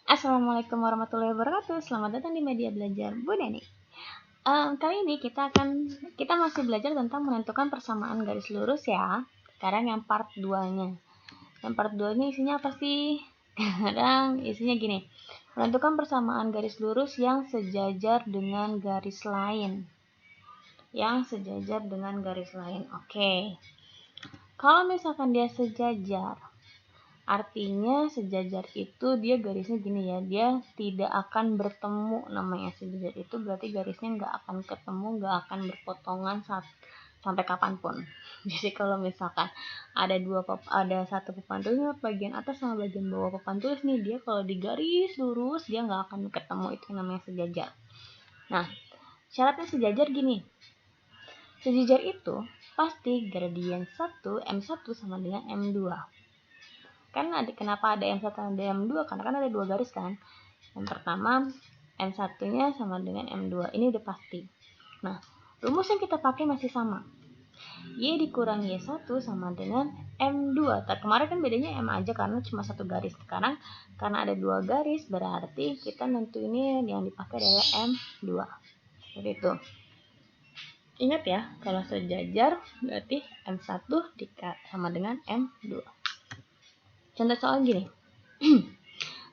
Assalamualaikum warahmatullahi wabarakatuh. Selamat datang di media belajar Bu Neni. Kali ini kita masih belajar tentang menentukan persamaan garis lurus ya. Sekarang yang part 2-nya. Yang part 2-nya isinya apa sih? Sekarang isinya gini. Menentukan persamaan garis lurus yang sejajar dengan garis lain. Oke. Kalau misalkan dia sejajar, artinya sejajar itu dia garisnya gini ya, dia tidak akan bertemu. Namanya sejajar itu berarti garisnya nggak akan ketemu, nggak akan berpotongan sampai kapanpun. Jadi kalau misalkan ada satu papan tulis bagian atas sama bagian bawah papan tulis nih, dia kalau di garis lurus dia nggak akan ketemu, itu namanya sejajar. Nah, syaratnya sejajar gini. Sejajar itu pasti gradien 1 M1 sama dengan M2. Kenapa ada M1 dan M2? Karena kan ada dua garis kan. Yang pertama M1-nya sama dengan M2. Ini udah pasti. Nah, rumus yang kita pakai masih sama. Y dikurang Y1 sama dengan M2. Kemarin kan bedanya M aja karena cuma satu garis. Sekarang karena ada dua garis berarti kita nentuinnya yang dipakai adalah M2. Seperti itu. Ingat ya, kalau sejajar berarti M1 sama dengan M2. Contoh soal gini.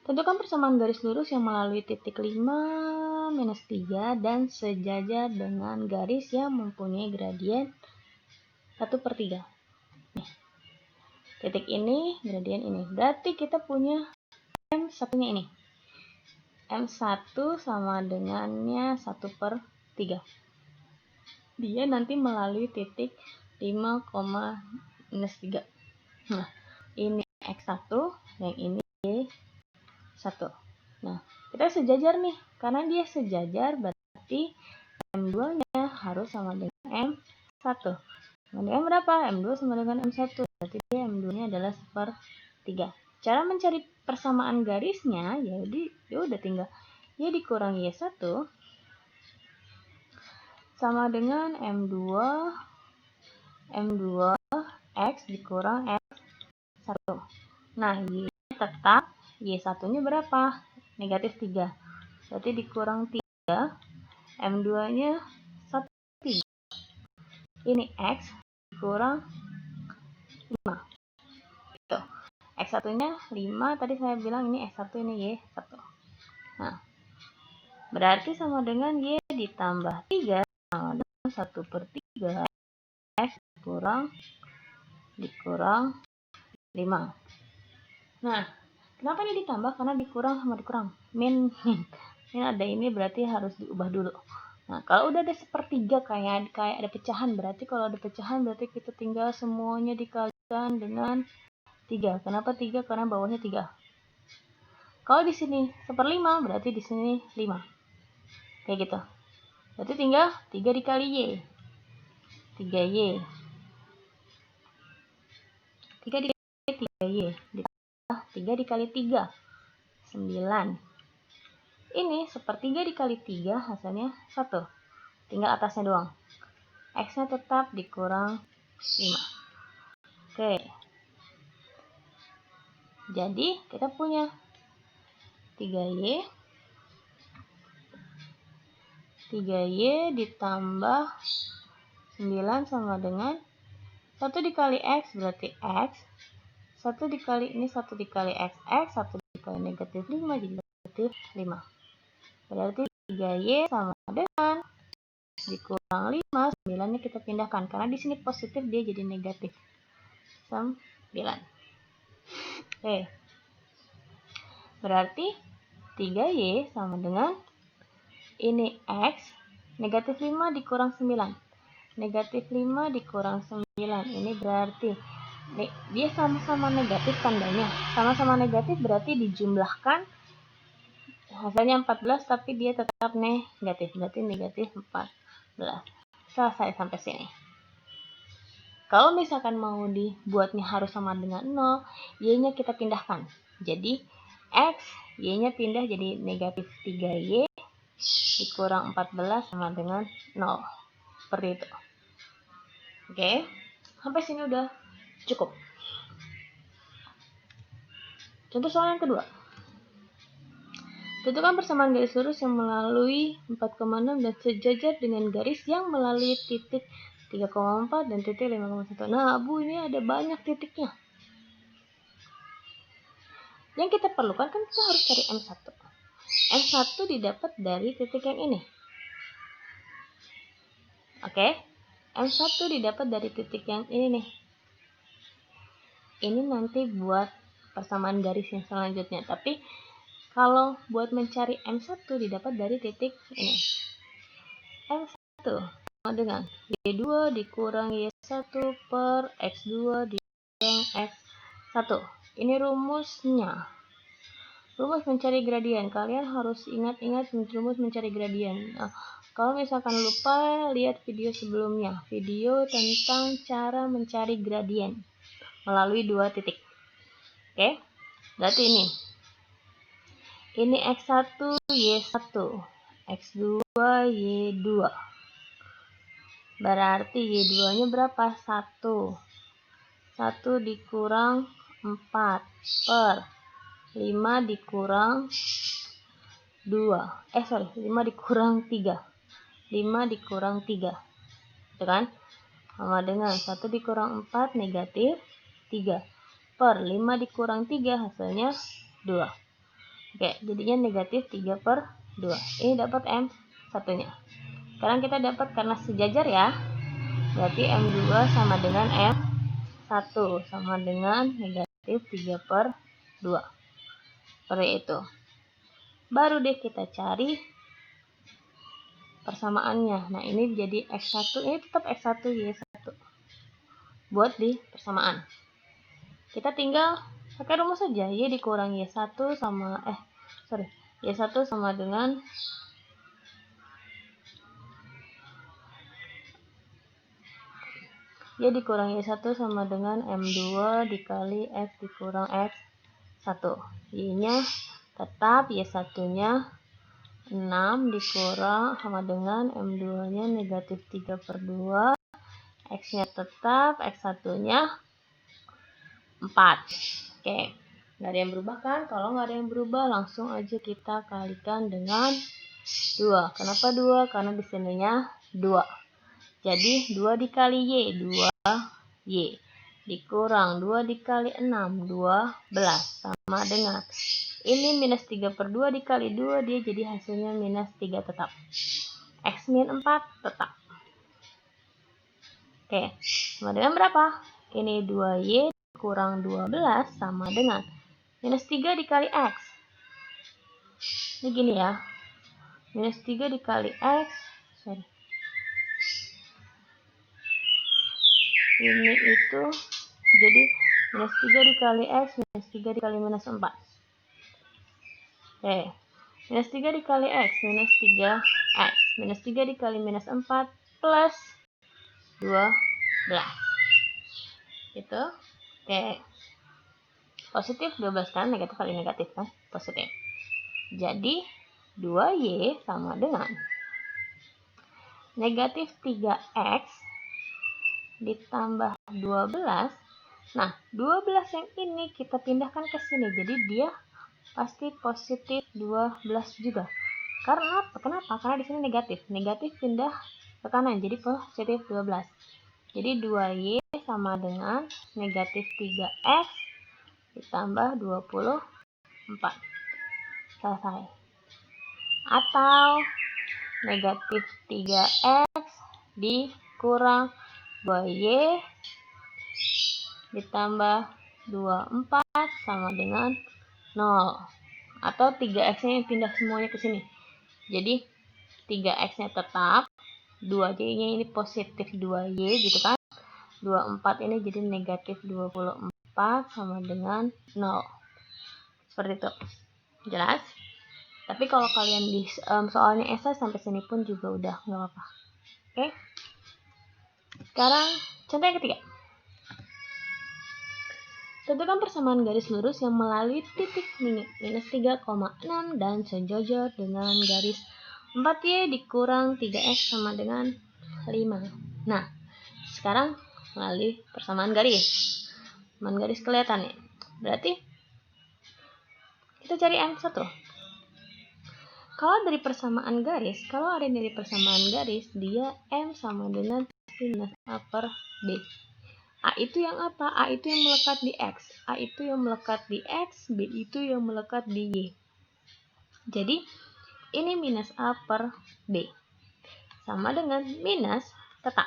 Tentukan persamaan garis lurus yang melalui titik 5, -3 dan sejajar dengan garis yang mempunyai gradien 1/3. Nih, titik ini, gradien ini. Berarti kita punya M1-nya ini. M1 sama dengannya 1/3. Dia nanti melalui titik 5,-3. Nah, ini X1, yang ini Y1. Nah, kita sejajar nih. Karena dia sejajar berarti M2-nya harus sama dengan M1. Sama dengan berapa? M2 sama dengan M1. Berarti dia M2-nya adalah 1/3. Cara mencari persamaan garisnya, ya udah tinggal Y dikurang Y1 sama dengan M2 X dikurang X1. Nah, Y tetap, Y1-nya berapa? -3. Berarti dikurang 3, M2-nya 1/3. Ini X dikurang 5. Gitu. X1-nya 5, tadi saya bilang ini X1, ini Y1. Nah, berarti sama dengan Y ditambah 3 sama dengan 1/3 X dikurang 5. Nah, kenapa ini ditambah? Karena dikurang sama dikurang. Min. Ini ada ini berarti harus diubah dulu. Nah, kalau udah ada 1/3 kayak ada pecahan, berarti kalau ada pecahan berarti kita tinggal semuanya dikalikan dengan 3. Kenapa 3? Karena bawahnya 3. Kalau di sini 1/5 berarti di sini 5. Kayak gitu. Berarti tinggal 3 dikali Y. 3Y. 3 dikali 3Y. 3 dikali 3. 9. Ini 1/3 dikali 3 hasilnya 1. Tinggal atasnya doang. X-nya tetap dikurang 5. Oke. Jadi kita punya 3Y ditambah 9 sama dengan 1 dikali X berarti X. 1 dikali ini 1 dikali X. 1 dikali -5 jadi -5. Berarti 3Y sama dengan dikurang 5, 9-nya kita pindahkan. Karena di sini positif, dia jadi negatif. 9. Oke. Berarti 3Y sama dengan ini X, -5 dikurang 9. -5 dikurang 9. Ini berarti dia sama-sama negatif tandanya. Sama-sama negatif berarti dijumlahkan hasilnya 14, tapi dia tetap negatif. Berarti negatif 14. Selesai sampai sini. Kalau misalkan mau dibuatnya harus sama dengan 0, Y-nya kita pindahkan. Jadi X, Y-nya pindah jadi negatif 3Y dikurang 14 sama dengan 0. Seperti itu. Oke, sampai sini udah cukup. Contoh soal yang kedua. Tentukan persamaan garis lurus yang melalui 4,6 dan sejajar dengan garis yang melalui titik 3,4 dan titik 5,1. Nah, Bu, ini ada banyak titiknya. Yang kita perlukan kan kita harus cari M1. M1 didapat dari titik yang ini. Oke? M1 didapat dari titik yang ini nih. Ini nanti buat persamaan garis yang selanjutnya. Tapi kalau buat mencari M1 didapat dari titik ini. M1 sama dengan Y2 dikurang Y1 per X2 dikurang X1. Ini rumusnya. Rumus mencari gradien. Kalian harus ingat-ingat rumus mencari gradien. Nah, kalau misalkan lupa, lihat video sebelumnya. Video tentang cara mencari gradien melalui 2 titik. Oke? Berarti ini. Ini X1, Y1. X2, Y2. Berarti Y2-nya berapa? 1. 1 dikurang 4 per 5 dikurang 2. 5 dikurang 3. 5 dikurang 3. Itu kan? Sama dengan 1 dikurang 4 negatif 3. Per 5 dikurang 3 hasilnya 2. Oke, jadinya negatif 3 per 2. Ini dapat M1-nya. Sekarang kita dapat karena sejajar ya. Berarti M2 sama dengan M1 sama dengan negatif 3 per 2. Seperti itu. Baru deh kita cari persamaannya. Nah, ini jadi X1. Ini tetap X1, Y1. Buat di persamaan. Kita tinggal pakai rumus saja. Y dikurang Y1 sama Y1 sama dengan Y dikurang Y1 sama dengan M2 dikali X dikurang X1. Y-nya tetap, Y1-nya 6 dikurang sama dengan M2-nya negatif 3 per 2. X-nya tetap, X1-nya 4. Oke, nggak ada yang berubah kan? Kalau nggak ada yang berubah, langsung aja kita kalikan dengan 2. Kenapa 2? Karena di sininya 2. Jadi 2 dikali Y, 2Y. Dikurang 2 dikali 6, 12. Sama dengan, ini minus 3 per 2 dikali 2, dia jadi hasilnya minus 3 tetap. X min 4 tetap. Oke, sama dengan berapa? Ini 2Y kurang 12 sama dengan minus 3 dikali X. Ini gini ya. Minus 3 dikali X. Ini itu jadi minus 3 dikali X, minus 3 dikali minus 4. Oke, minus 3 dikali X, minus 3X. Minus 3 dikali minus 4 plus 12. Gitu. Oke. Positif 12 kan, negatif kali negatif kan, positif. Jadi 2Y sama dengan negatif 3X ditambah 12. Nah, 12 yang ini kita pindahkan ke sini. Jadi dia pasti positif 12 juga. Karena apa? Kenapa? Karena di sini negatif. Negatif pindah ke kanan, jadi positif 12. Jadi 2Y sama dengan negatif 3X ditambah 24. Selesai. Atau negatif 3X dikurang 2Y ditambah 24 sama dengan 0. Atau 3X-nya yang pindah semuanya ke sini. Jadi 3X-nya tetap, 2Y-nya ini positif 2Y gitu kan. 24 ini jadi negatif 24 sama dengan 0. Seperti itu. Jelas? Tapi kalau kalian di soalnya esai sampai sini pun juga udah nggak apa-apa. Oke? Sekarang contoh yang ketiga. Tentukan persamaan garis lurus yang melalui titik minus 3,6 dan sejajar dengan garis 4Y dikurang 3X sama dengan 5. Nah, sekarang melalui persamaan garis. Persamaan garis kelihatan nih. Berarti kita cari M1. Kalau dari persamaan garis, kalau ada dari persamaan garis, dia M sama dengan minus A per B. A itu yang apa? A itu yang melekat di X. A itu yang melekat di X, B itu yang melekat di Y. Jadi, ini minus A per B. Sama dengan minus tetap.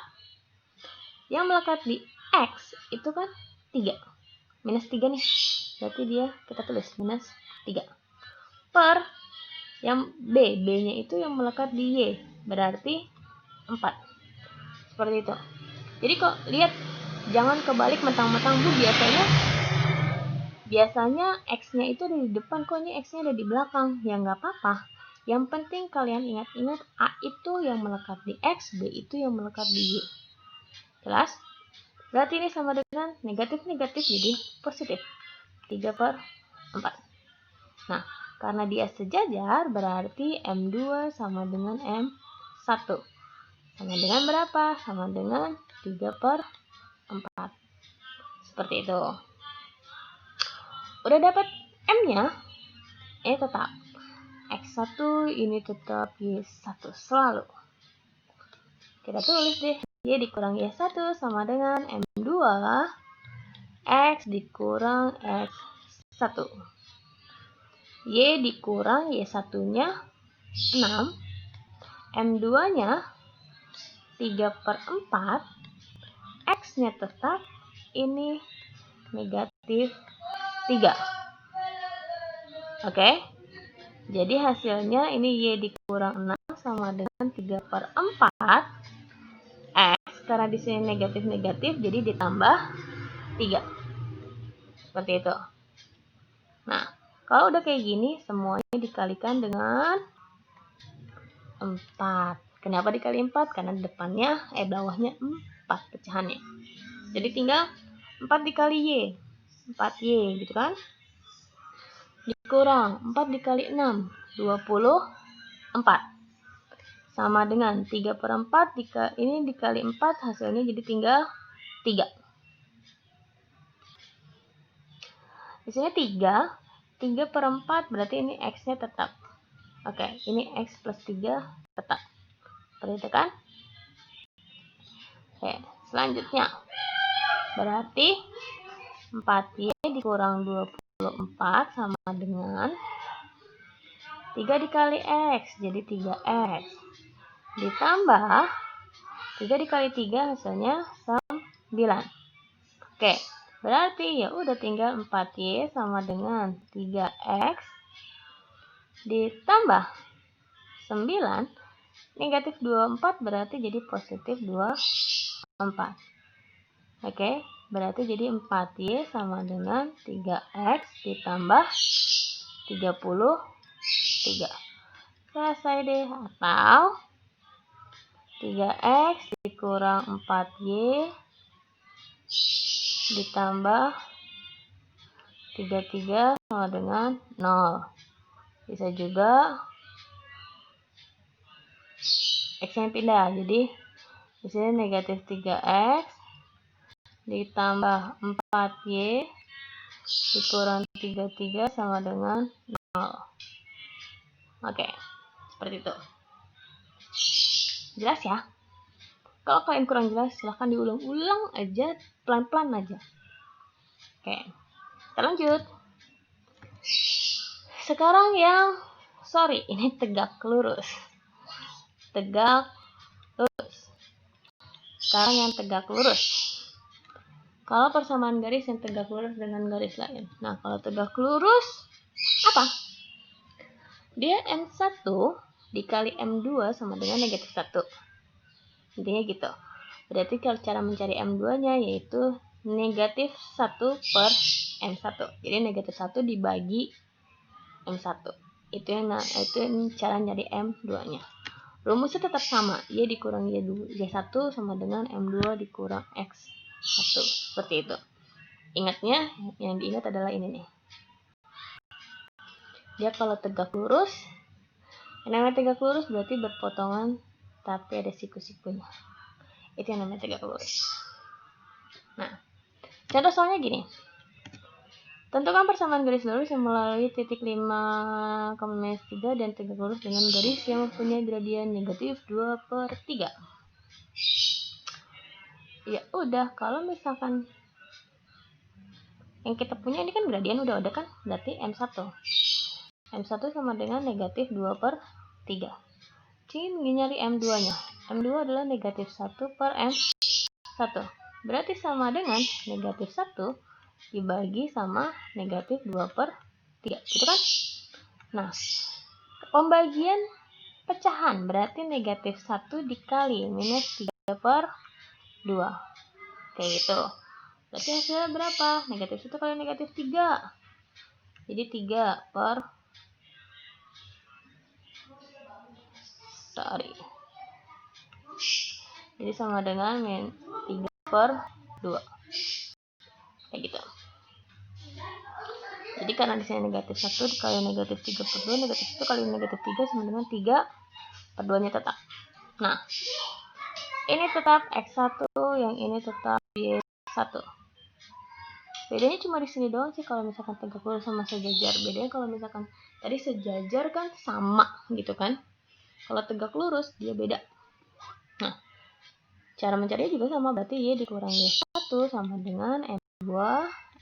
Yang melekat di X itu kan 3. Minus 3 nih. Berarti dia kita tulis minus 3. Per yang B. B-nya itu yang melekat di Y. Berarti 4. Seperti itu. Jadi kok lihat, jangan kebalik mentang-mentang Bu, biasanya X-nya itu ada di depan, kok ini X-nya ada di belakang. Ya nggak apa-apa. Yang penting kalian ingat-ingat A itu yang melekat di X, B itu yang melekat di Y. Jelas? Berarti ini sama dengan negatif-negatif jadi positif. 3 per 4. Nah, karena dia sejajar, berarti M2 sama dengan M1. Sama dengan berapa? Sama dengan 3 per 4. Seperti itu. Udah dapat M-nya? Tetap. X1 ini tetap Y1 selalu. Kita tulis deh. Y dikurang Y1 sama dengan M2 X dikurang X1. Y dikurang Y1-nya 6. M2-nya 3 per 4. X-nya tetap ini negatif 3. Oke. Jadi hasilnya ini Y dikurang 6 sama dengan 3 per 4. X, karena di sini negatif-negatif, jadi ditambah 3. Seperti itu. Nah, kalau udah kayak gini, semuanya dikalikan dengan 4. Kenapa dikali 4? Karena depannya, bawahnya 4 pecahannya. Jadi tinggal 4 dikali Y. 4Y, gitu kan? Dikurang 4 dikali 6, 24. Sama dengan 3 per 4, ini dikali 4, hasilnya jadi tinggal 3. Di sini 3 per 4, berarti ini X-nya tetap. Oke, ini X plus 3 tetap. Seperti itu kan? Oke, selanjutnya. Berarti 4Y dikurang 24 sama dengan 3 dikali X, jadi 3X. Ditambah 3 dikali 3 hasilnya 9. Oke, berarti ya udah tinggal 4Y sama dengan 3X ditambah 9, negatif 24 berarti jadi positif 24. Oke, berarti jadi 4Y sama dengan 3X ditambah 33. Selesai deh. Atau 3X dikurang 4Y ditambah 33 sama dengan 0. Bisa juga X-nya pindah. Jadi di sini negatif 3X ditambah 4Y dikurang 33 sama dengan 0. Oke, seperti itu. Jelas ya? Kalau kalian kurang jelas, silahkan diulang-ulang aja, pelan-pelan aja. Oke, kita lanjut. Sekarang yang, ini tegak lurus. Tegak lurus. Sekarang yang tegak lurus. Kalau persamaan garis yang tegak lurus dengan garis lain. Nah, kalau tegak lurus, apa? Dia M1 dikali M2 sama dengan negatif 1. Intinya gitu. Berarti kalau cara mencari M2-nya yaitu negatif 1 per M1. Jadi negatif 1 dibagi M1. Itu yang cara nyari M2-nya. Rumusnya tetap sama. Y dikurang Y1 sama dengan M2 dikurang X1. Seperti itu. Ingatnya, yang diingat adalah ini nih. Dia kalau tegak lurus, yang namanya tegak lurus berarti berpotongan tapi ada siku-sikunya. Itu yang namanya tegak lurus. Nah, contoh soalnya gini. Tentukan persamaan garis lurus yang melalui titik 5,-3 dan tegak lurus dengan garis yang mempunyai gradien negatif 2/3. Ya udah, kalau misalkan yang kita punya ini kan gradien udah ada kan, berarti M1 sama dengan negatif 2/3. Ini nyari M2 nya. M2 adalah negatif 1/M1, berarti sama dengan negatif 1 dibagi sama negatif 2/3, gitu kan? Nah, pembagian pecahan berarti negatif 1 dikali minus 3/2, kayak gitu. Berarti hasilnya berapa? Negatif 1 kali negatif 3. Jadi 3 per Jadi sama dengan 3/2. Kayak gitu. Jadi karena di sini negatif 1 dikali negatif 3/2, negatif 1 kali negatif 3 sama dengan 3/2-nya tetap. Nah, ini tetap X1, yang ini tetap Y1. Bedanya cuma di sini doang sih kalau misalkan tegak lurus sama sejajar. Bedanya kalau misalkan tadi sejajar kan sama gitu kan. Kalau tegak lurus dia beda. Nah, cara mencarinya juga sama, berarti Y dikurang Y1 sama dengan M2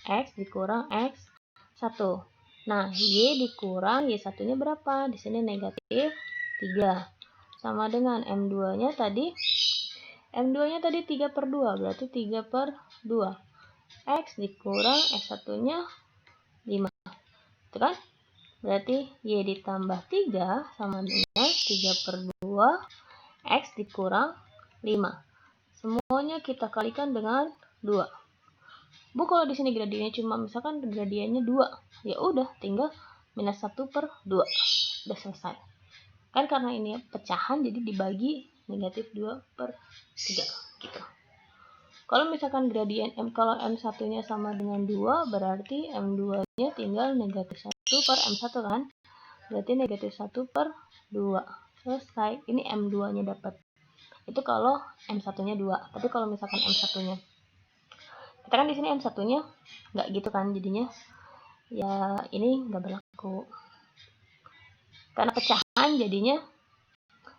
X dikurang X1. Nah, Y dikurang Y1-nya berapa? Di sini negatif 3. Sama dengan M2-nya tadi 3/2, berarti 3/2. X dikurang X1-nya 5. Itu kan? Berarti Y ditambah 3 sama dengan 3/2 X dikurang 5. Semuanya kita kalikan dengan 2. Bu, kalau di sini gradiennya cuma misalkan gradiennya 2, ya udah tinggal minus 1/2. Udah selesai. Kan karena ini pecahan jadi dibagi negatif 2/3 gitu. Kalau misalkan gradien kalau M1-nya sama dengan 2, berarti M2-nya tinggal negatif 1/M1 kan? Berarti negatif 1/2. Selesai. Ini M2-nya dapat. Itu kalau M1-nya 2. Tapi kalau misalkan M1-nya, kita kan di sini M1-nya nggak gitu kan, jadinya ya ini nggak berlaku. Karena pecahan jadinya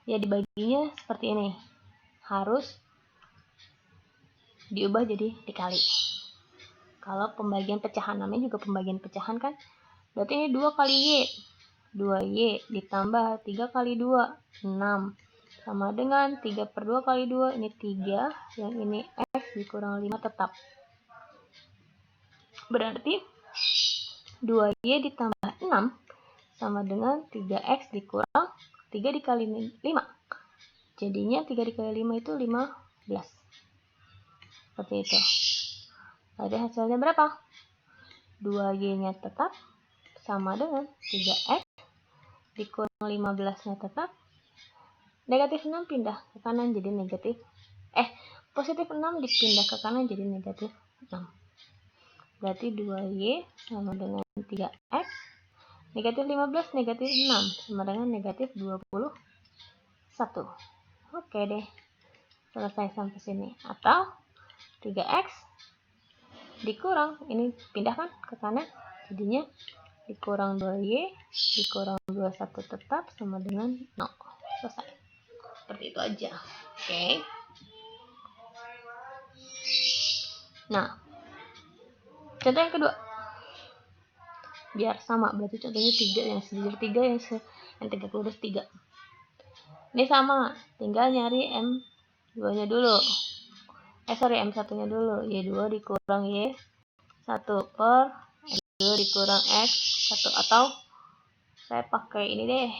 ya dibaginya seperti ini. Harus diubah jadi dikali. Kalau pembagian pecahan, namanya juga pembagian pecahan kan, berarti ini 2 kali Y. 2Y ditambah 3 kali 2, 6. Sama dengan 3/2 kali 2, ini 3. Yang ini X dikurang 5 tetap. Berarti 2Y ditambah 6 sama dengan 3X dikurang 3 dikali 5. Jadinya 3 dikali 5 itu 15. Seperti itu. Jadi hasilnya berapa? 2Y-nya tetap sama dengan 3X dikurang 15-nya tetap. Negatif 6 pindah ke kanan jadi negatif. Positif 6 dipindah ke kanan jadi negatif 6. Berarti 2Y sama dengan 3X. Negatif 15, negatif 6 sama dengan negatif 21. Oke deh. Selesai sampai sini. Atau 3X dikurang, ini pindah kan ke kanan, jadinya dikurang 2Y dikurang 21 tetap sama dengan 0. Selesai. Seperti itu aja. Oke. Nah, contoh yang kedua. Biar sama, berarti contohnya 3 yang sejajar 3, yang tegak lurus 3. Ini sama, tinggal nyari M2-nya dulu. M1-nya dulu. Y2 dikurang Y1 per X2 dikurang X1. Atau saya pakai ini deh.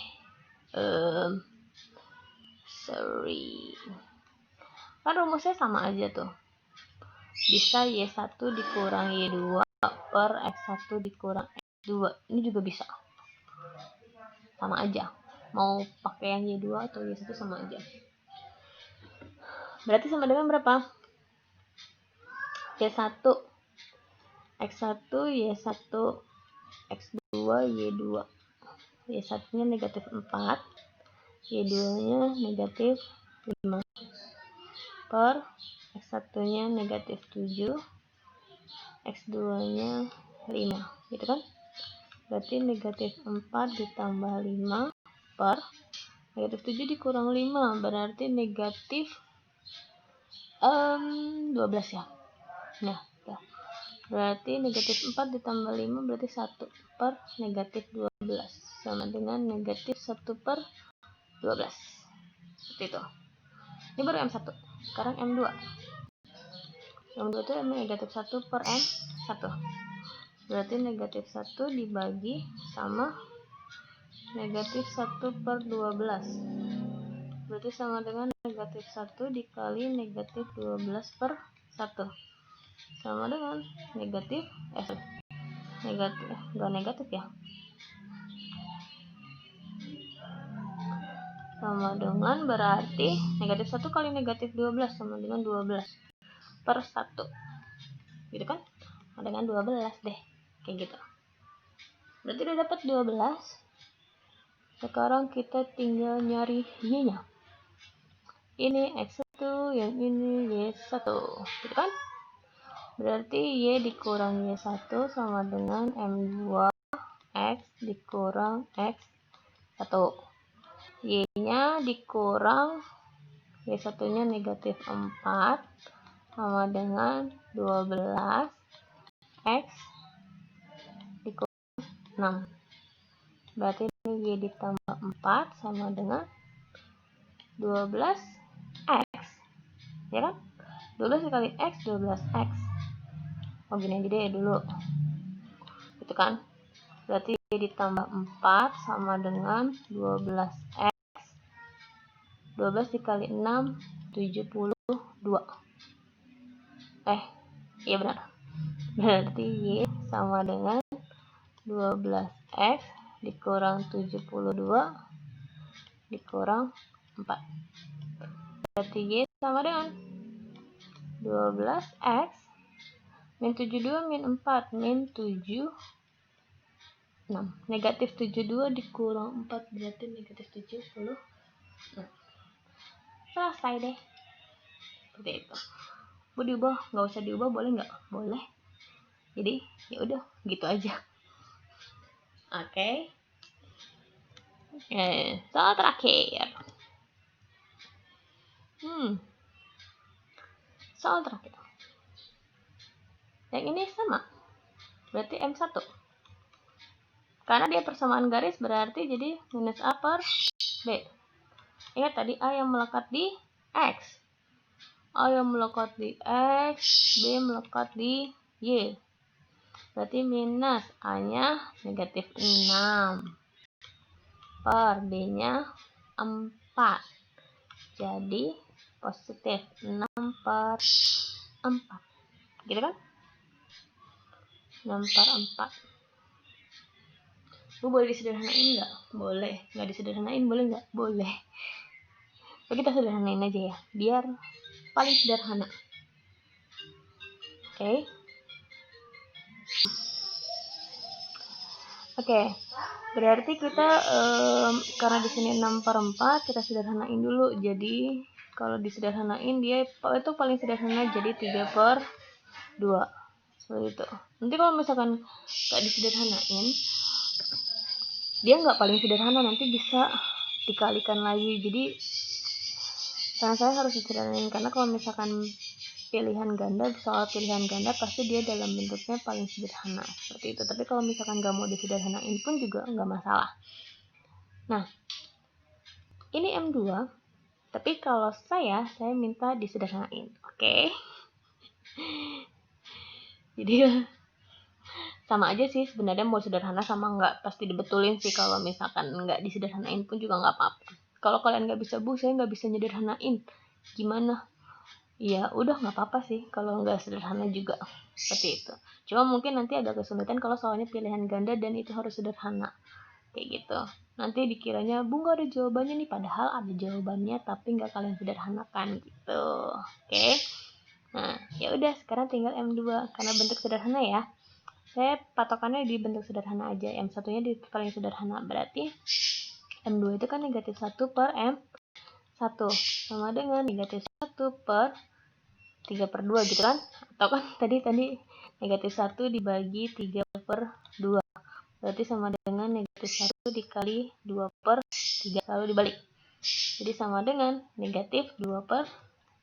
Kan rumusnya sama aja tuh. Bisa Y1 dikurang Y2 per X1 dikurang X2. Ini juga bisa. Sama aja. Mau pakai yang Y2 atau Y1 sama aja. Berarti sama dengan berapa? Y1 X1 Y1 X2 Y2. Y1-nya negatif 4, Y2-nya negatif 5 per X1-nya negatif 7, X2-nya 5. gitu kan? Berarti negatif 4 ditambah 5 per negatif 7 dikurang 5, berarti negatif 12 ya. Nah, berarti negatif 4 ditambah 5 berarti 1 per negatif 12 sama dengan negatif 1 per 12. Seperti itu. Ini baru M1. Sekarang M2. M2 itu negatif 1 per M1. Berarti negatif 1 dibagi sama negatif 1 per 12. Berarti sama dengan negatif 1 dikali negatif 12 per 1. Sama dengan negatif, enggak negatif ya. Sama dengan berarti negatif 1 kali negatif 12 sama dengan 12 per 1. Gitu kan? Sama dengan 12 deh. Kayak gitu. Berarti udah dapat 12. Sekarang kita tinggal nyari Y-nya. Ini X1, yang ini Y1. Gitu kan? Berarti Y dikurang Y1 sama dengan M2 X dikurang X1. Y-nya dikurang Y1-nya negatif 4 sama dengan 12 X dikurang 6. Berarti ini Y ditambah 4 sama dengan 12 X. Ya kan? 12 dikali X, 12X. Oh gini aja deh dulu. Gitu kan? Berarti Y ditambah 4 sama dengan 12X. 12 dikali 6, 72. Iya benar. Berarti Y sama dengan 12X dikurang 72 dikurang 4. Berarti Y sama dengan 12X min 72 min 4 min 76. Negatif 72 dikurang 4 berarti negatif 70. Selesai deh. Seperti itu. Mau diubah? Nggak usah diubah, boleh nggak? Boleh. Jadi ya udah gitu aja. Oke. Soal terakhir. Soal terakhir. Yang ini sama. Berarti M1. Karena dia persamaan garis berarti jadi minus A per B. Ingat tadi A yang melekat di X. A yang melekat di X, B melekat di Y. Berarti minus A-nya negatif 6 per B-nya 4. Jadi positif 6 per 4. Gitu kan? 6 per 4. Bu boleh disederhanain nggak? Boleh. Nggak disederhanain boleh nggak? Boleh. Kita sederhanain aja ya. Biar paling sederhana. Oke. Berarti kita karena di sini 6 per 4 kita sederhanain dulu. Jadi kalau disederhanain dia itu paling sederhana jadi 3 per 2. Seperti itu. Nanti kalau misalkan nggak disederhanain, dia nggak paling sederhana, nanti bisa dikalikan lagi. Jadi karena saya harus disederhanain karena kalau misalkan pilihan ganda, soal pilihan ganda pasti dia dalam bentuknya paling sederhana seperti itu. Tapi kalau misalkan nggak mau disederhanain pun juga nggak masalah. Nah, ini M2, tapi kalau saya minta disederhanain. Oke. Jadi sama aja sih sebenarnya, mau sederhana sama nggak pasti dibetulin sih. Kalau misalkan nggak disederhanain pun juga nggak apa-apa. Kalau kalian nggak bisa, Bu saya nggak bisa nyederhanain, gimana? Ya udah nggak apa-apa sih kalau nggak sederhana juga, seperti itu. Cuma mungkin nanti agak kesulitan kalau soalnya pilihan ganda dan itu harus sederhana kayak gitu. Nanti dikiranya Bu nggak ada jawabannya nih, padahal ada jawabannya tapi nggak kalian sederhanakan gitu. Oke. Nah ya udah, sekarang tinggal M2 karena bentuk sederhana ya. Saya patokannya di bentuk sederhana aja. M1 nya di paling sederhana, berarti M2 itu kan negatif 1 per M1 sama dengan negatif 1 per 3 per 2 gitu kan. Atau kan tadi Negatif 1 dibagi 3 per 2. Berarti sama dengan negatif 1 dikali 2 per 3. Lalu dibalik. Jadi sama dengan negatif 2 per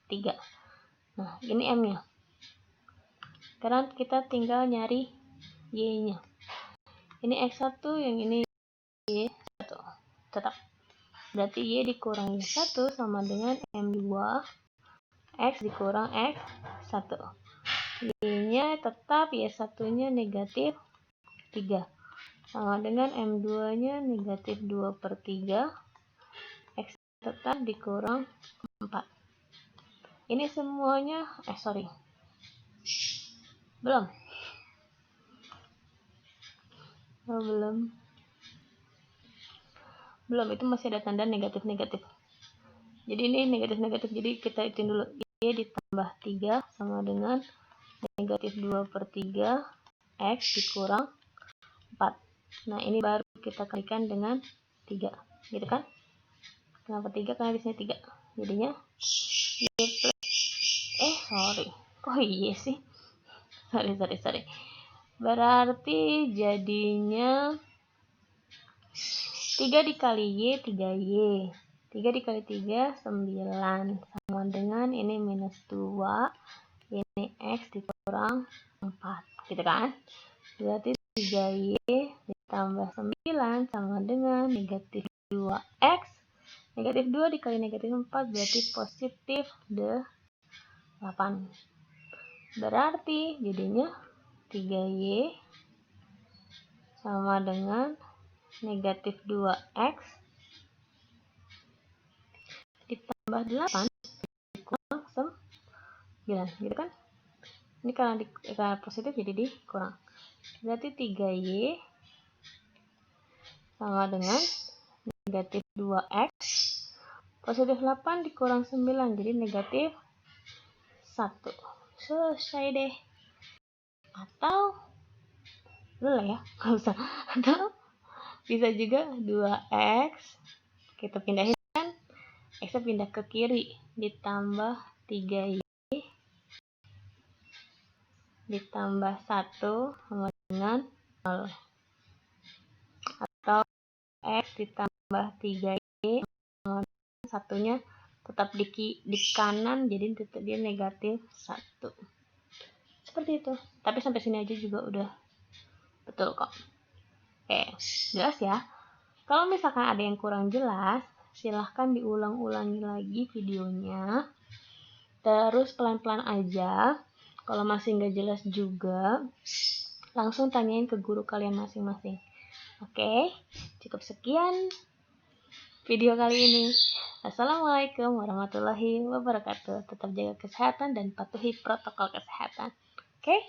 3. Nah, ini M-nya. Sekarang kita tinggal nyari Y-nya. Ini X1, yang ini Y1. Tetap. Berarti Y dikurangi 1 sama dengan M2. X dikurang X1. Y-nya tetap, Y1-nya negatif 3. Sama dengan M2-nya negatif 2 per 3. X tetap dikurang 4. Ini semuanya, belum. Belum, itu masih ada tanda negatif-negatif. Jadi ini negatif-negatif, jadi kita hitung dulu. Y ditambah 3 sama dengan negatif 2 per 3. X dikurang 4. Nah, ini baru kita kalikan dengan 3. Gitu kan? Kenapa 3? Karena di sini 3. Jadinya Y plus, kok iya sih? Sorry. Berarti jadinya 3 dikali Y, 3Y. 3 dikali 3, 9. Sama dengan ini minus 2. Ini X dikurang 4. Gitu kan? Berarti 3Y ditambah 9 sama dengan negatif 2X. Negatif 2 dikali negatif 4 berarti positif 8. Berarti jadinya 3Y sama dengan negatif 2X ditambah 8 dikurang 9. Gitu kan? Ini karena positif jadi dikurang. Berarti 3Y sama dengan negatif 2X. Positif 8 dikurang 9 jadi negatif 1. Selesai deh. Atau ya, nggak usah. Atau bisa juga 2X kita pindahin kan, X pindah ke kiri, ditambah 3Y ditambah 1 sama dengan 0. Atau X ditambah 3Y sama dengan satunya tetap di kanan, jadi tetap dia negatif 1. Seperti itu. Tapi sampai sini aja juga udah betul kok. Oke, jelas ya. Kalau misalkan ada yang kurang jelas, silahkan diulang-ulangi lagi videonya. Terus pelan-pelan aja. Kalau masih nggak jelas juga, langsung tanyain ke guru kalian masing-masing. Oke, cukup sekian video kali ini. Assalamualaikum warahmatullahi wabarakatuh. Tetap jaga kesehatan dan patuhi protokol kesehatan. Oke?